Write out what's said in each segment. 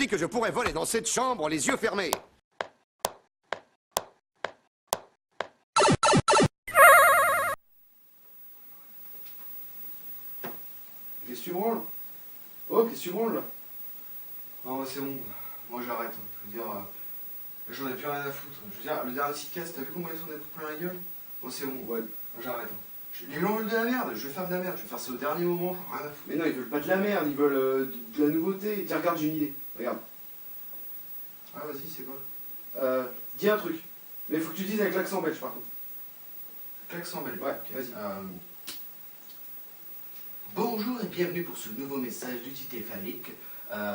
que je pourrais voler dans cette chambre les yeux fermés. Qu'est-ce que tu branles? Oh, qu'est-ce que tu branles là? Non, c'est bon, moi j'arrête. Je veux dire, j'en ai plus rien à foutre. Je veux dire, le dernier Seedcast, t'as vu comment ils s'en est plein la gueule? Bon, c'est bon, ouais, moi j'arrête. Les gens veulent de la merde, je vais faire de la merde, je vais faire ça au dernier moment, j'en ai rien à foutre. Mais non, ils veulent pas de la merde, ils veulent de la nouveauté. Tiens, regarde, j'ai une idée, regarde. Ah, vas-y, c'est quoi? Dis un truc, mais faut que tu dises avec l'accent belge par contre. L'accent belge? Ouais, okay. Vas-y. Bonjour et bienvenue pour ce nouveau message d'utilité phallique.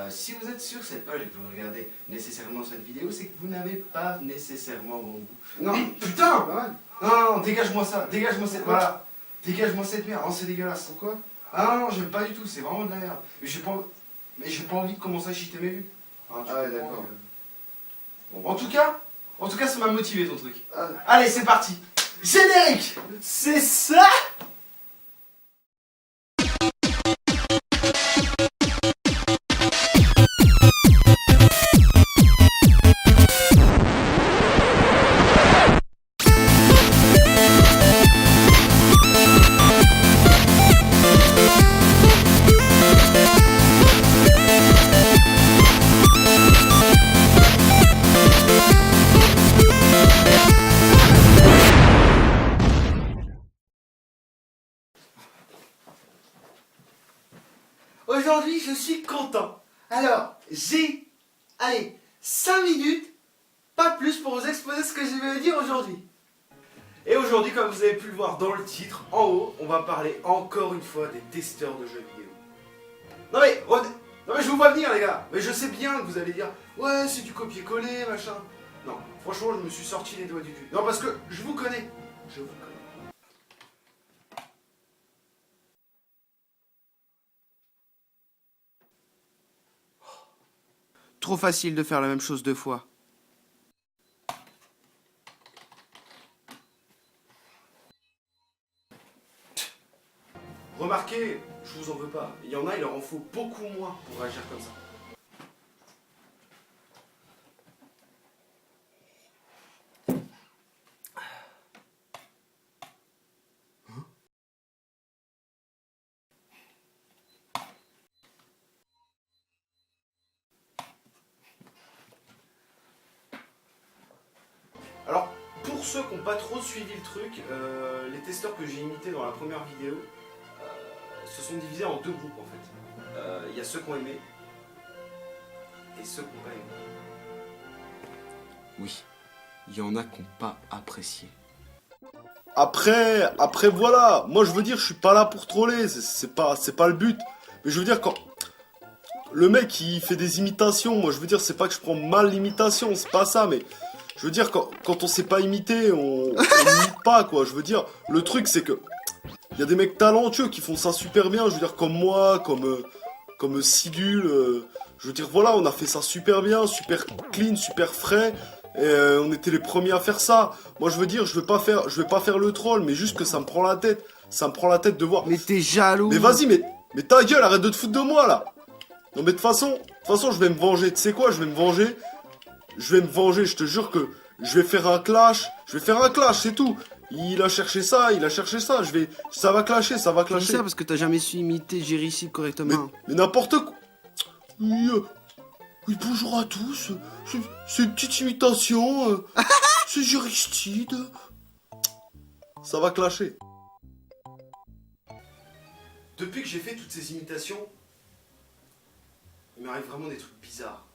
Si vous êtes sur cette page et que vous regardez nécessairement cette vidéo, c'est que vous n'avez pas nécessairement bon goût. Non, putain! Non, dégage-moi ça, dégage-moi cette... Voilà, dégage-moi cette merde, oh c'est dégueulasse. Pourquoi? Ah non, j'aime pas du tout, c'est vraiment de la merde. Mais j'ai pas envie de commencer à cheater mes vues. Ah ouais, d'accord. Bon, en tout cas, ça m'a motivé ton truc. Allez, c'est parti. Générique! C'est ça! Aujourd'hui, je suis content. Alors, j'ai, 5 minutes, pas plus, pour vous exposer ce que je vais vous dire aujourd'hui. Et aujourd'hui, comme vous avez pu le voir dans le titre, en haut, on va parler encore une fois des testeurs de jeux vidéo. Non mais je vous vois venir les gars. Mais je sais bien que vous allez dire, ouais, c'est du copier-coller, machin. Non, franchement, je me suis sorti les doigts du cul. Non, parce que je vous connais. Je vous connais. Trop facile de faire la même chose deux fois. Remarquez, je vous en veux pas. Il y en a, il leur en faut beaucoup moins pour agir comme ça. Alors, pour ceux qui n'ont pas trop suivi le truc, les testeurs que j'ai imités dans la première vidéo se sont divisés en deux groupes en fait. Il y a ceux qui ont aimé et ceux qui n'ont pas aimé. Oui, il y en a qui n'ont pas apprécié. Après voilà, moi je veux dire, je suis pas là pour troller, c'est pas le but. Mais je veux dire, quand le mec il fait des imitations, moi je veux dire, c'est pas que je prends mal l'imitation, c'est pas ça, mais je veux dire, quand on sait pas imiter, on imite pas, quoi. Je veux dire, le truc c'est que il y a des mecs talentueux qui font ça super bien, je veux dire, comme moi, comme Sidul, je veux dire, voilà, on a fait ça super bien, super clean, super frais. Et on était les premiers à faire ça. Moi je veux dire, je vais pas faire le troll, mais juste que ça me prend la tête. Ça me prend la tête de voir. Mais t'es jaloux. Mais vas-y, mais ta gueule, arrête de te foutre de moi là. Non mais de toute façon, je vais me venger. Tu sais quoi, je vais me venger. Je te jure que je vais faire un clash. C'est tout. Il a cherché ça. Ça va clasher. C'est ça parce que t'as jamais su imiter Jéricide correctement. Mais n'importe quoi. Oui, bonjour à tous. C'est une petite imitation. C'est Jéricide. Ça va clasher. Depuis que j'ai fait toutes ces imitations, il m'arrive vraiment des trucs bizarres.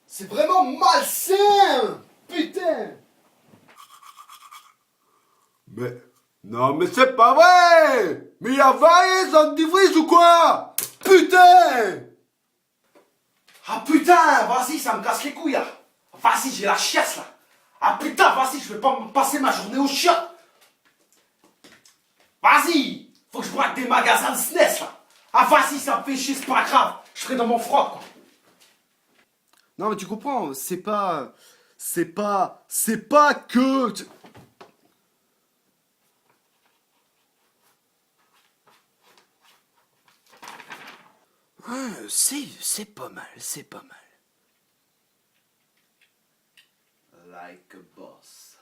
C'est vraiment malsain. Putain. Non, mais c'est pas vrai! Mais y'a varié dentifrice ou quoi? Putain! Ah putain, vas-y, ça me casse les couilles là. Vas-y, j'ai la chiasse là. Ah putain, vas-y, je vais pas me passer ma journée au chiottes. Vas-y, faut que je braque des magasins de SNES là. Ah vas-y, ça me fait chier, c'est pas grave. Je serai dans mon froc quoi. Non mais tu comprends, c'est pas que... c'est pas mal, c'est pas mal. Like a boss.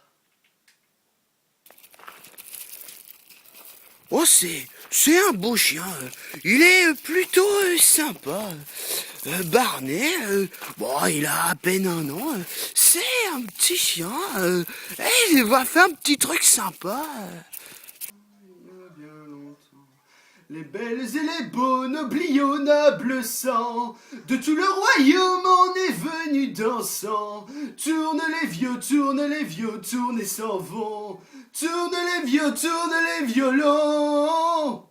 Oh, c'est un beau chien. Il est plutôt sympa. Barnet, bon, il a à peine 1 an. C'est un petit chien. Il va faire un petit truc sympa. Bien longtemps. Les belles et les beaux, nobliaux, nobles sang, de tout le royaume on est venu dansant. Tourne les vieux, tourne et s'en vont. Tourne les violons.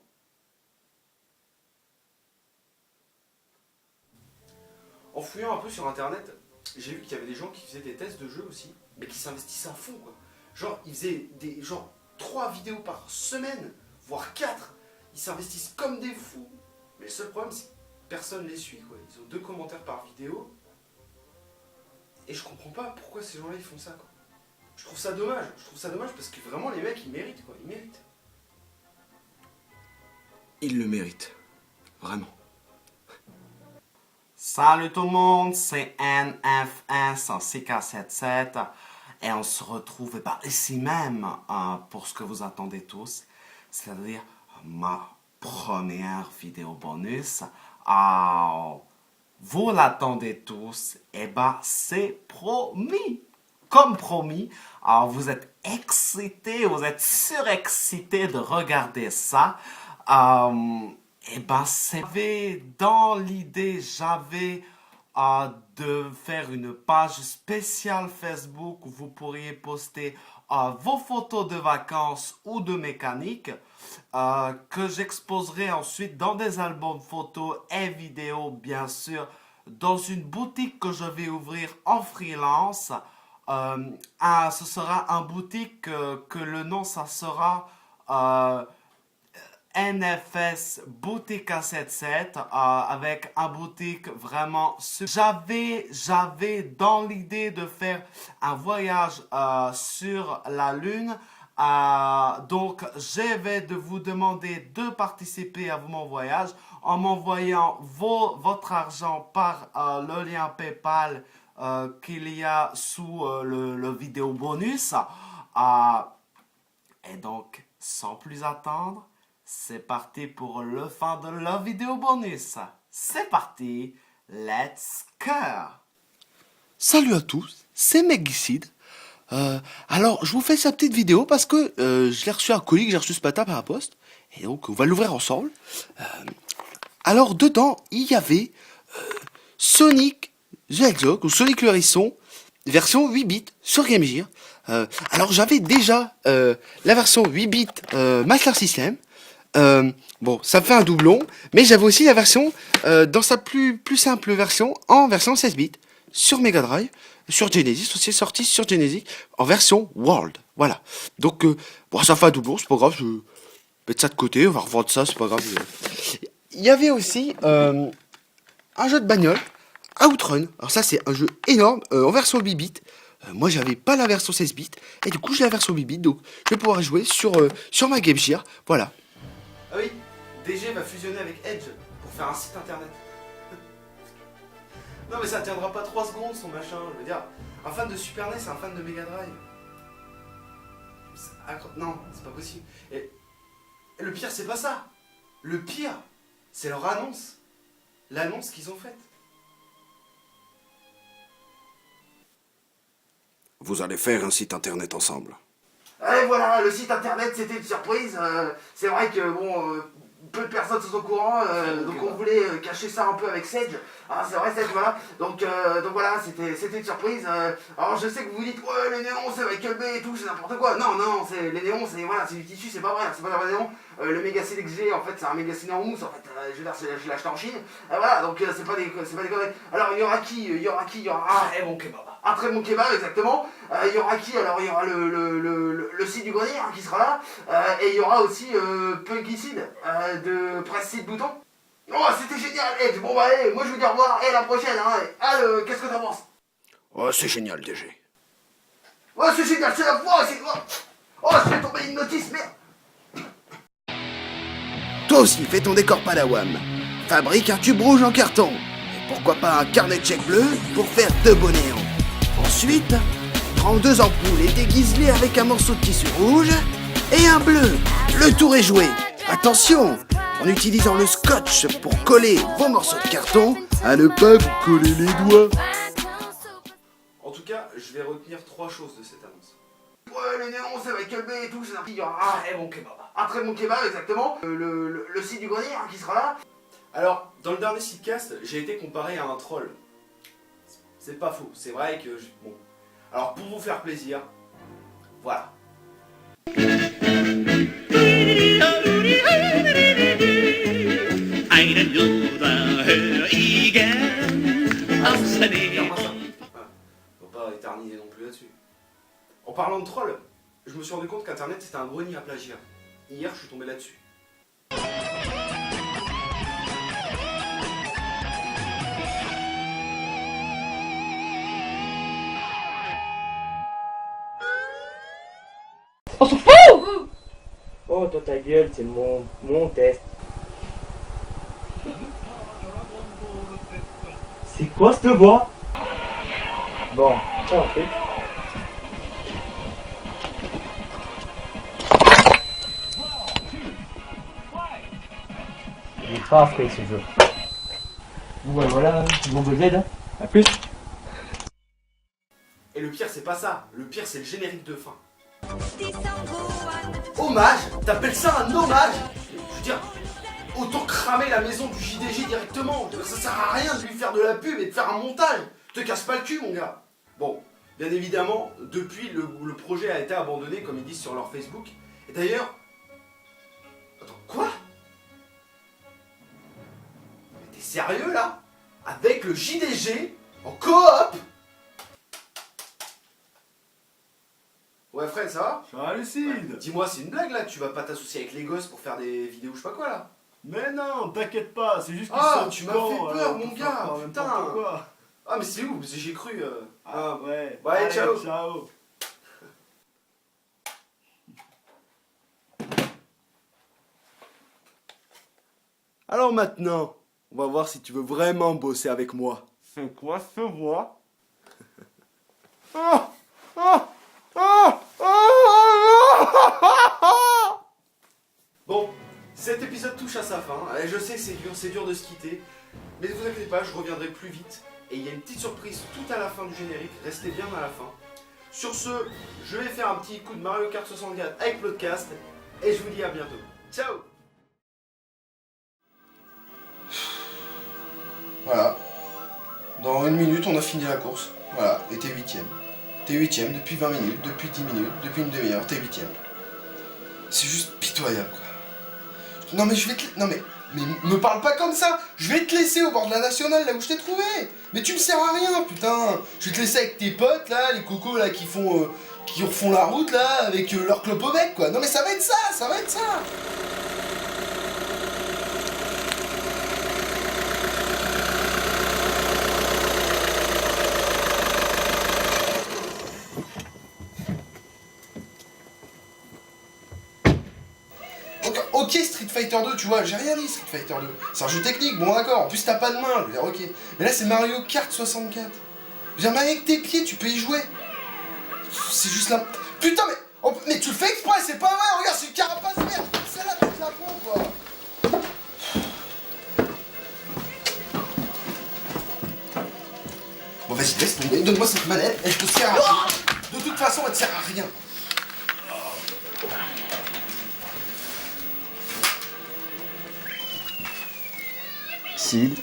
En fouillant un peu sur internet, j'ai vu qu'il y avait des gens qui faisaient des tests de jeux aussi, mais qui s'investissaient à fond quoi. Genre, ils faisaient des 3 vidéos par semaine, voire 4. Ils s'investissent comme des fous. Mais le seul problème, c'est que personne les suit quoi. Ils ont 2 commentaires par vidéo. Et je comprends pas pourquoi ces gens-là ils font ça quoi. Je trouve ça dommage. Parce que vraiment les mecs ils méritent quoi. Ils méritent. Ils le méritent. Vraiment. Salut tout le monde, c'est NF1CK77 et on se retrouve ici même pour ce que vous attendez tous, c'est-à-dire ma première vidéo bonus. Vous l'attendez tous, et c'est promis. Comme promis, vous êtes excités, vous êtes surexcités de regarder ça. Dans l'idée, j'avais de faire une page spéciale Facebook où vous pourriez poster vos photos de vacances ou de mécanique que j'exposerai ensuite dans des albums photos et vidéos, bien sûr, dans une boutique que je vais ouvrir en freelance. Ce sera un boutique que le nom, ça sera NFS Boutique A77 avec un boutique vraiment j'avais dans l'idée de faire un voyage sur la Lune. Donc je vais de vous demander de participer à mon voyage en m'envoyant votre argent par le lien PayPal qu'il y a sous le vidéo bonus. Et donc sans plus attendre, c'est parti pour le fin de la vidéo bonus. C'est parti, let's go. Salut à tous, c'est Megicide. Alors, je vous fais cette petite vidéo parce que j'ai reçu un colis que j'ai reçu ce matin par la poste. Et donc, on va l'ouvrir ensemble. Alors, dedans, il y avait Sonic the Hedgehog, ou Sonic le Hérisson, version 8 bits sur Game Gear. Alors, j'avais déjà la version 8 bits Master System. Bon, ça me fait un doublon, mais j'avais aussi la version dans sa plus simple version, en version 16 bits, sur Mega Drive, sur Genesis, aussi sorti sur Genesis, en version World. Voilà. Donc, bon, ça fait un doublon, c'est pas grave, je vais mettre ça de côté, on va revendre ça, c'est pas grave. Il y avait aussi un jeu de bagnole, Outrun. Alors ça, c'est un jeu énorme, en version 8 bits. Moi, j'avais pas la version 16 bits, et du coup, j'ai la version 8 bits, donc je vais pouvoir jouer sur ma Game Gear. Voilà. Ah oui, DG va fusionner avec Edge pour faire un site internet. Non mais ça tiendra pas 3 secondes son machin, je veux dire, un fan de Super NES c'est un fan de Mega Drive. Non, c'est pas possible. Et le pire c'est pas ça. Le pire, c'est leur annonce. L'annonce qu'ils ont faite. Vous allez faire un site internet ensemble. Et voilà, le site internet c'était une surprise. C'est vrai que bon, peu de personnes sont au courant, donc on voulait cacher ça un peu avec Sage. Ah, c'est vrai, Sage, voilà. Donc voilà, c'était une surprise. Alors je sais que vous vous dites, ouais, les néons c'est Michael Bay et tout, c'est n'importe quoi. Non, les néons c'est voilà, c'est du tissu, c'est pas vrai, c'est pas un vrai néon. Le méga CD que j'ai, en fait, c'est un méga CD en mousse, en fait, je veux dire, je l'ai acheté en Chine. Voilà, donc c'est pas des conneries. Alors il y aura qui Il y aura Et bon kebab. un très bon kebab, exactement. Il y aura qui Alors il y aura le site du grenier qui sera là. Et il y aura aussi Punky Seed de Press Seed Bouton. Oh, c'était génial. Bon bah allez, moi je vous dis au revoir. Et la prochaine, hein. Qu'est-ce que t'en penses? Oh, c'est génial, DG. Oh, c'est génial, c'est la fois. Oh, je vais tomber une notice, merde. Toi aussi, fais ton décor Padawan. fabrique un tube rouge en carton. Et pourquoi pas un carnet de chèques bleu pour faire 2 bonnets néons. Ensuite, prends 2 ampoules et déguise-les avec un morceau de tissu rouge et un bleu. Le tour est joué. Attention, en utilisant le scotch pour coller vos morceaux de carton, à ne pas vous coller les doigts. En tout cas, je vais retenir 3 choses de cette annonce. Ouais, les néons, ça va calmer et tout, c'est un petit... Ah, et bon kebab. Un très bon kebab, exactement. Le site du grenier hein, qui sera là. Alors, dans le dernier Seedcast, j'ai été comparé à un troll. C'est pas faux, c'est vrai que... Bon. Alors, pour vous faire plaisir, voilà. Einen Juden hör igen aus der Nähe. Voilà. Faut pas éterniser non plus là-dessus. En parlant de troll, je me suis rendu compte qu'Internet c'était un grenier à plagiat. Hier, je suis tombé là-dessus. Oh, toi ta gueule, c'est mon test. C'est quoi cette voix? Bon, tiens, en fait. Il est pas après ce jeu. Bon, voilà, bon Z, hein. À plus. Et le pire, c'est pas ça. Le pire, c'est le générique de fin. Hommage? T'appelles ça un hommage? Je veux dire, autant cramer la maison du JDG directement. Ça sert à rien de lui faire de la pub et de faire un montage. Te casse pas le cul, mon gars. Bon, bien évidemment, depuis, le projet a été abandonné, comme ils disent sur leur Facebook. Et d'ailleurs... Attends, quoi? Mais t'es sérieux, là? Avec le JDG, en coop? Ouais Fred, ça va? Ça va Lucide? Dis-moi, c'est une blague là, tu vas pas t'associer avec les gosses pour faire des vidéos je sais pas quoi là? Mais non, t'inquiète pas, c'est juste qu'ils Ah, sont tu m'as cons, fait peur alors, mon pour gars, faire n'importe putain! quoi. Ah mais c'est où? Parce que j'ai cru... Ah ouais. Ouais, Allez, ciao. Ciao. Alors maintenant, on va voir si tu veux vraiment bosser avec moi. C'est quoi ce voix? Bon, cet épisode touche à sa fin, et je sais que c'est dur de se quitter, mais ne vous inquiétez pas, je reviendrai plus vite, et il y a une petite surprise tout à la fin du générique, restez bien à la fin. Sur ce, je vais faire un petit coup de Mario Kart 64 avec Podcast, et je vous dis à bientôt. Ciao! Voilà. Dans 1 minute, on a fini la course. Voilà, et t'es 8ème. T'es 8ème depuis 20 minutes, depuis 10 minutes, depuis une demi-heure, t'es 8ème. C'est juste pitoyable, quoi. Non mais je vais te... Non mais me parle pas comme ça. Je vais te laisser au bord de la nationale, là où je t'ai trouvé. Mais tu me sers à rien, putain. Je vais te laisser avec tes potes, là, les cocos, là, qui refont la route, là, avec leur clope au bec, quoi. Non mais ça va être ça, ça va être ça. Ok Street Fighter 2, tu vois, j'ai rien dit Street Fighter 2. C'est un jeu technique, bon d'accord, en plus t'as pas de main, je veux dire, ok. Mais là c'est Mario Kart 64. Je veux dire, même avec tes pieds, tu peux y jouer. C'est juste là... Putain, mais tu le fais exprès, c'est pas vrai, regarde, c'est une carapace verte. Celle-là, tu te la prends, quoi. Bon, vas-y, laisse tomber, donne-moi cette manette, elle te sert à rien. De toute façon, elle te sert à rien. Sid.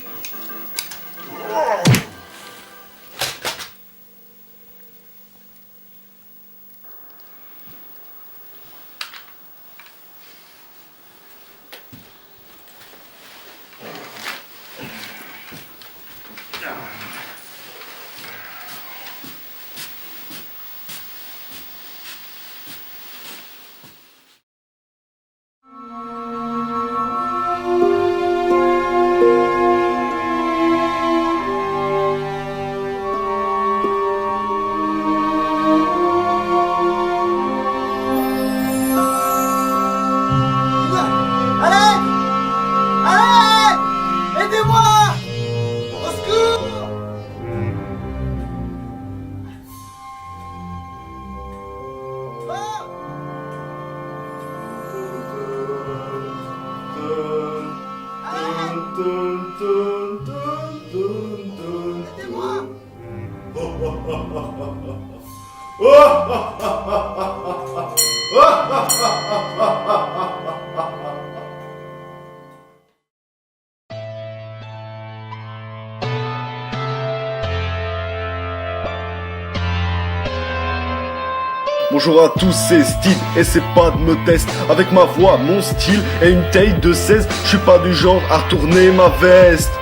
Bonjour à tous, c'est Steve et c'est pas de modeste. Avec ma voix, mon style et une taille de 16, je suis pas du genre à retourner ma veste.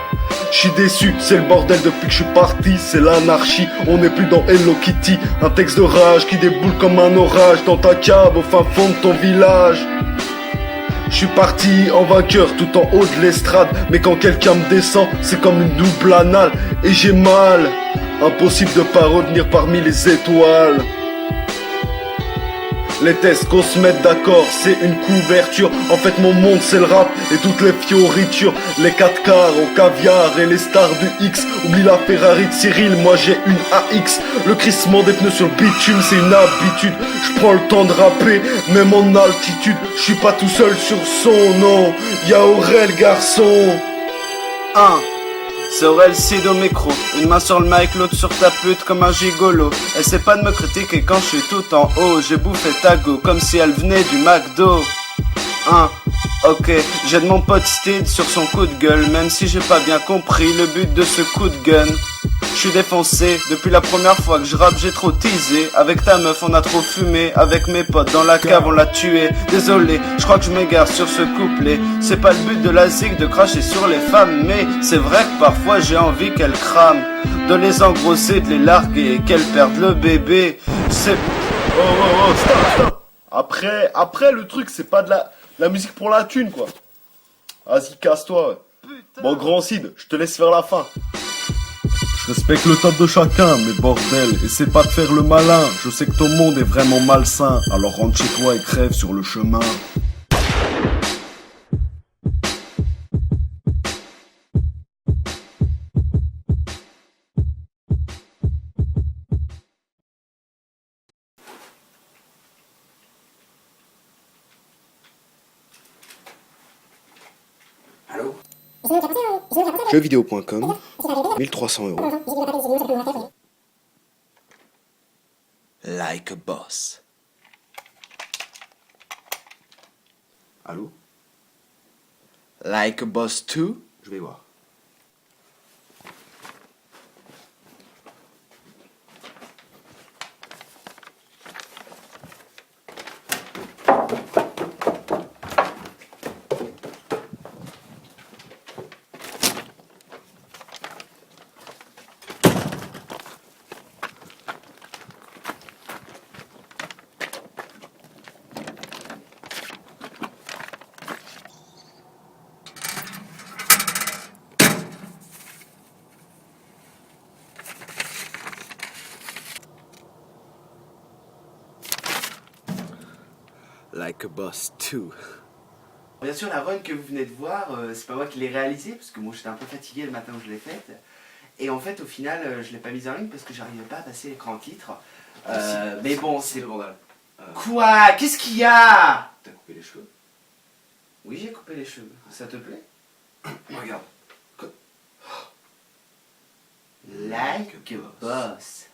Je suis déçu, c'est le bordel depuis que je suis parti, c'est l'anarchie, on n'est plus dans Hello Kitty. Un texte de rage qui déboule comme un orage dans ta cave au fin fond de ton village. Je suis parti en vainqueur tout en haut de l'estrade, mais quand quelqu'un me descend, c'est comme une double anale et j'ai mal. Impossible de pas revenir parmi les étoiles. Les tests qu'on se mette d'accord, c'est une couverture. En fait mon monde c'est le rap et toutes les fioritures. Les 4 quarts au caviar et les stars du X. Oublie la Ferrari de Cyril, moi j'ai une AX. Le crissement des pneus sur le bitume c'est une habitude. Je prends le temps de rapper, même en altitude. Je suis pas tout seul sur son nom, y'a Aurel garçon. 1. C'est Aurel Cid au micro, une main sur le mic, l'autre sur ta pute comme un gigolo. Essaie pas de me critiquer quand je suis tout en haut, j'ai bouffé ta go comme si elle venait du McDo. 1. Ok, j'aide mon pote Steed sur son coup de gueule, même si j'ai pas bien compris le but de ce coup de gun. Je suis défoncé, depuis la première fois que je rappe j'ai trop teasé. Avec ta meuf on a trop fumé, avec mes potes dans la cave on l'a tué. Désolé, je crois que je m'égare sur ce couplet. C'est pas le but de la zig de cracher sur les femmes, mais c'est vrai que parfois j'ai envie qu'elles crament, de les engrosser, de les larguer, qu'elles perdent le bébé. C'est... Oh, stop. Après le truc c'est pas de la musique pour la thune quoi. Vas-y casse-toi ouais. Bon grand Cid, je te laisse faire la fin. Je respecte le taf de chacun, mais bordel, essaie pas de faire le malin. Je sais que ton monde est vraiment malsain, alors rentre chez toi et crève sur le chemin. Allô? Jeuxvideo.com, 1300 €. Like a boss. Allô? Like a boss too? Je vais voir. Like a boss too. Bien sûr, la run que vous venez de voir, c'est pas moi qui l'ai réalisée, parce que moi j'étais un peu fatigué le matin où je l'ai faite. Et en fait, au final, je l'ai pas mise en ligne parce que j'arrivais pas à passer l'écran titre. Mais bon, c'est... Quoi? Qu'est-ce qu'il y a? T'as coupé les cheveux? Oui, j'ai coupé les cheveux. Ça te plaît? Regarde. Like a boss.